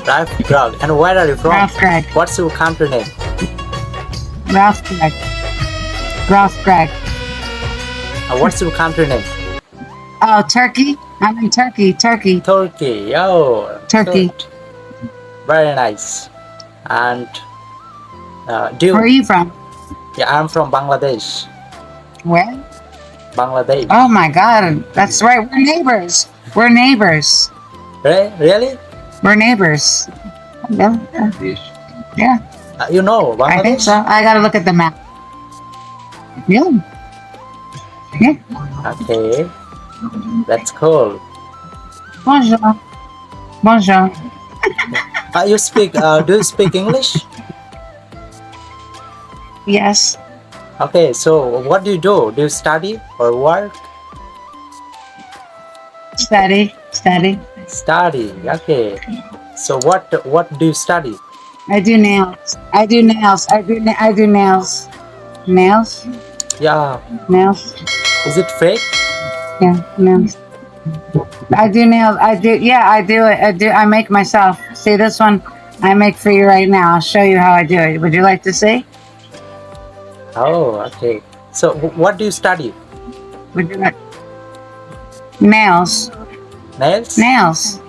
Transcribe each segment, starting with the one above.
Ralph Greg. And where are you from? Ralph Greg. What's your country name? Ralph Greg. Ralph Greg. What's your country name? Oh, Turkey? I'm in Turkey. Turkey. Turkey. Oh, Turkey. good. Very nice. And do Where are you? you from? Yeah, I'm from Bangladesh. Where? Bangladesh. Oh my God. That's right. We're neighbors. We're neighbors. Really? We're neighbors. Yeah. Yeah. You know I think Bangladesh? so. I gotta look at the map. Yeah. Yeah. Okay, that's cool. Bonjour. Bonjour. You speak? Do you speak English? Yes. Okay, so what do you do? Do you study or work? Steady. Steady. Study. Okay. So what do you study? I do nails. I do nails. I do nails. Nails. Yeah. Nails. Is it fake? Yeah. Nails. I do nails. I do. Yeah, I do it. I do. I make myself. See this one? I make for you right now. I'll show you how I do it. Would you like to see? Oh, okay. So what do you study? Would you like? Nails. Nails? Nails.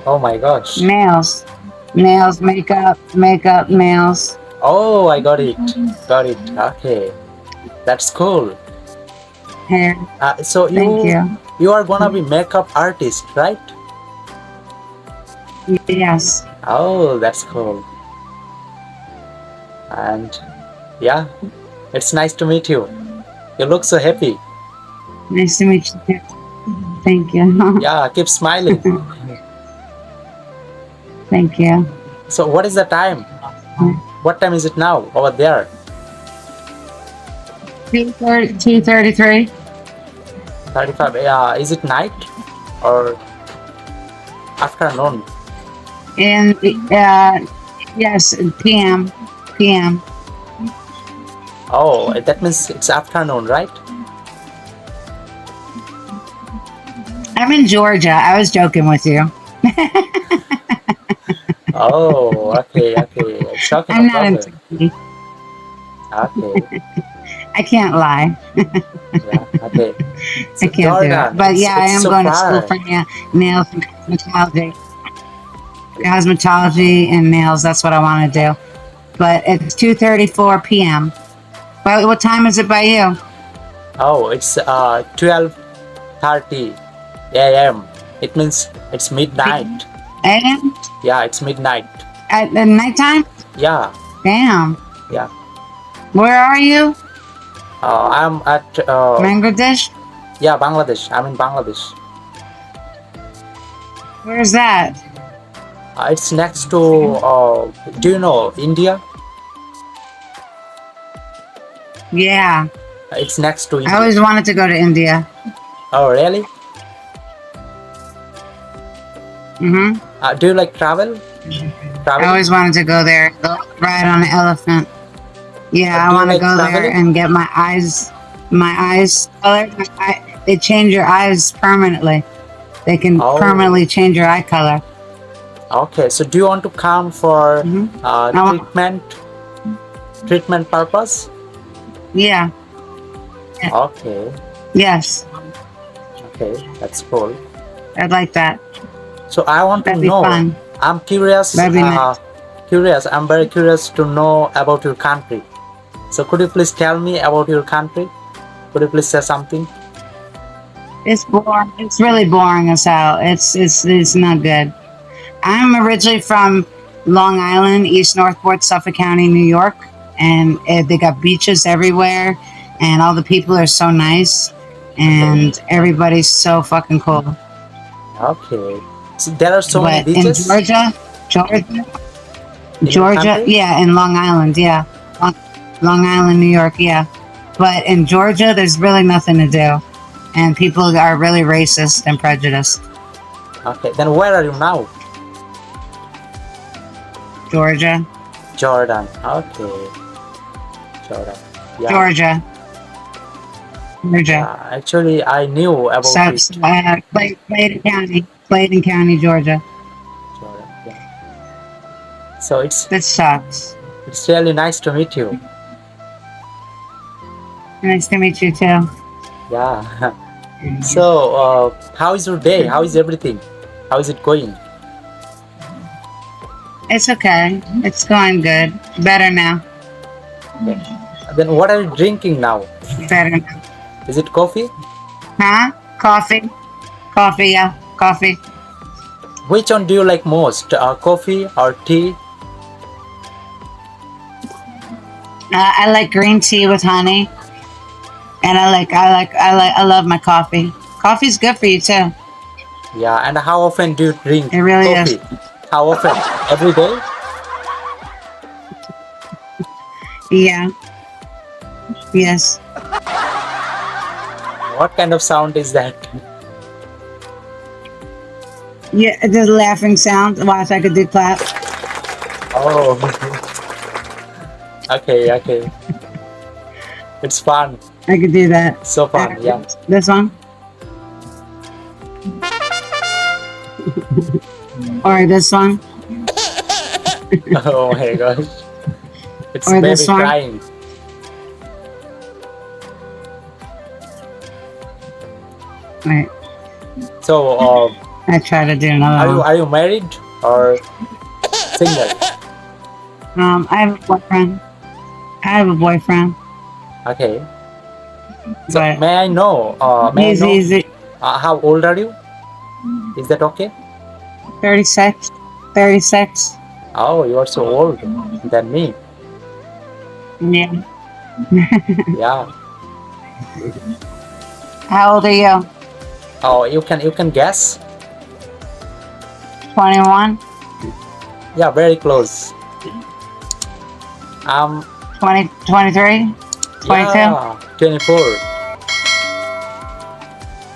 Oh my gosh. Nails. Nails. Makeup. Makeup. Nails. Oh, I got it. Got it. Okay. That's cool. Hair. So Thank you. you are gonna be makeup artist, right? Yes. Oh, that's cool. And yeah, it's nice to meet you. You look so happy. Nice to meet you too. Thank you. Yeah, keep smiling. Thank you. So what is the time? What time is it now over there? 2:33. 35. Is it night or afternoon? And yes, PM. PM. Oh, that means it's afternoon, right? I'm in Georgia. I was joking with you. Oh, okay. It's okay, I'm no not in problem. Turkey. Okay, I can't lie. yeah, okay. So I can't do Jordan, it. But yeah, I it's am so going to far. school for nails and cosmetology. Cosmetology and nails. That's what I want to do. But it's 2:34 p.m. But what time is it by you? Oh, it's 12:30 a.m. It means it's midnight. A.m. Yeah, it's midnight. At the nighttime? Yeah, Damn. yeah. Where are you? I'm at Bangladesh? yeah, Bangladesh. I'm in Bangladesh. Where's that? It's next to do you know India? Yeah. It's next to I India. always wanted to go to India. Oh, really? Mm-hmm. Do you like travel? I always wanted to go there, ride on an elephant. Yeah, I Do you want to like go there traveling? and get my eyes colored. They change your eyes permanently. They can Oh. permanently change your eye color. Okay, so do you want to come for I want- treatment purpose? Yeah. Okay, Yes. okay, that's cool. I'd like that. So I want to That'd be know. fun. I'm curious. That'd be nice. I'm very curious to know about your country. So could you please tell me about your country? Could you please say something? It's boring. It's really boring as hell. It's not good. I'm originally from Long Island, East Northport, Suffolk County, New York, and they got beaches everywhere, and all the people are so nice, and everybody's so fucking cool. Okay. So there are so many But in beaches. Georgia, In your country? yeah, in Long Island, yeah, Long Island, New York, yeah. But in Georgia, there's really nothing to do, and people are really racist and prejudiced. Okay. Then where are you now? Georgia, Jordan. Okay. Jordan. Yeah. Georgia. Actually, I knew about it. Clayton County, Georgia. Jordan. Yeah. So it's This sucks. it's really nice to meet you. Nice to meet you too. Yeah. So how is your day? How is everything? How is it going? It's okay. It's going good. Better now. Then what are you drinking now? Better now. Is it coffee? Huh? Coffee? Coffee, yeah. Coffee. Which one do you like most? Coffee or tea? I like green tea with honey. And I love my coffee. Coffee's good for you too. Yeah, and how often do you drink It really coffee? is. How often? Every day? Yeah. Yes. What kind of sound is that? Yeah, there's a laughing sound. Watch, I could do clap. Oh. Okay, okay. It's fun. I could do that. So fun, yeah. This one? Or this one? Oh my gosh. It's Or baby this one? crying. Wait, So, I try to do another one. are you married or single? I have a boyfriend. Okay. So But may I know? he's easy. How old are you? Is that okay? 36. 36. Oh, you are so old than me. Yeah. Yeah. How old are you? Oh, you can guess. 21? Yeah, very close. 20, 23? 22? Yeah, 24.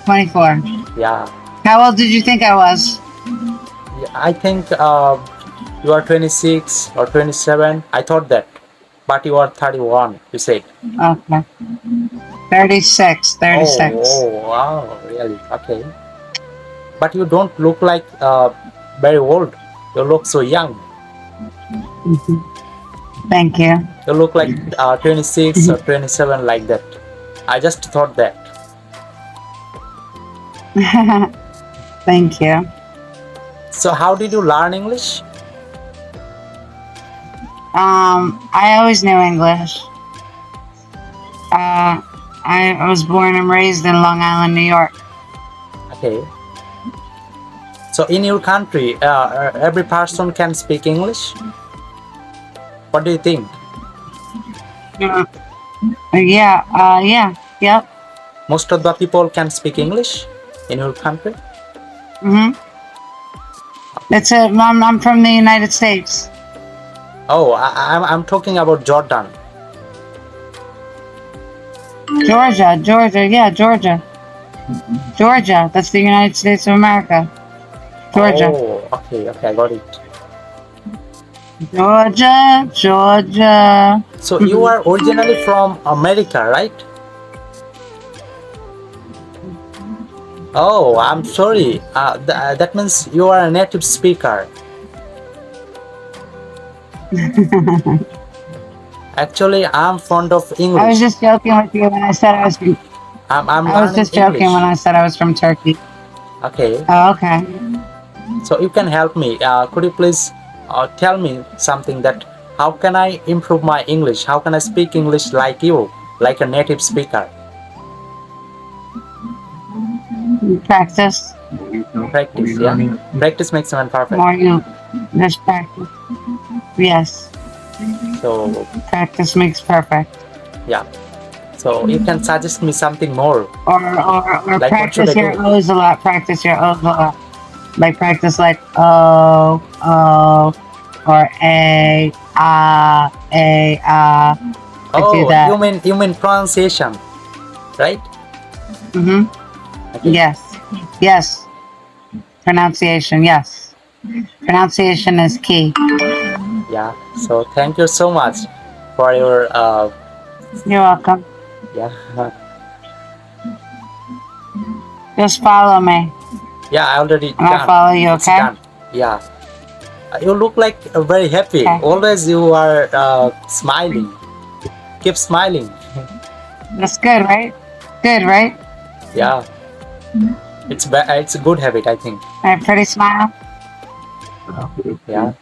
24. Yeah. How old did you think I was? Yeah, I think you are 26 or 27. I thought that, but you are 31. You said. Okay. 36. 36. Oh, wow, really? Okay. But you don't look like very old. You look so young. Mhm. Thank you. You look like 26 or 27, like that. I just thought that. Thank you. So, how did you learn English? I always knew English. I was born and raised in Long Island, New York. Okay. So, in your country, every person can speak English? What do you think? Yep. Most of the people can speak English in your country? That's it. I'm from the United States. Oh, I'm talking about Jordan. Georgia. Yeah, Georgia. Georgia. That's the United States of America. Georgia. Oh, okay, I got it. Georgia. So you are originally from America, right? Oh, I'm sorry. That means you are a native speaker. Actually, I'm fond of English. I was just joking with you when I said I was from. I'm I was learning just joking English. when I said I was from Turkey. Okay, Oh, okay. so you can help me. Could you please tell me something that how can I improve my English? How can I speak English like you, like a native speaker? Practice. Practice, yeah. Practice makes man perfect. More you just practice. Yes. So Practice makes perfect. yeah. So you can suggest me something more. Or Like what should I practice your do? O's a lot. Practice your O's a lot. Like practice like or A, I do Oh, that. you mean pronunciation, right? Mm-hmm. Okay. Yes. Pronunciation, yes. Pronunciation is key. Yeah. So thank you so much for your You're welcome. yeah. Just follow me. Yeah, I already And I'll done. follow you, It's okay? done. Yeah. You look like very happy. Okay. Always you are smiling. Keep smiling. That's good, right? Good, right? Yeah, it's a good habit, I think. A pretty smile. Yeah.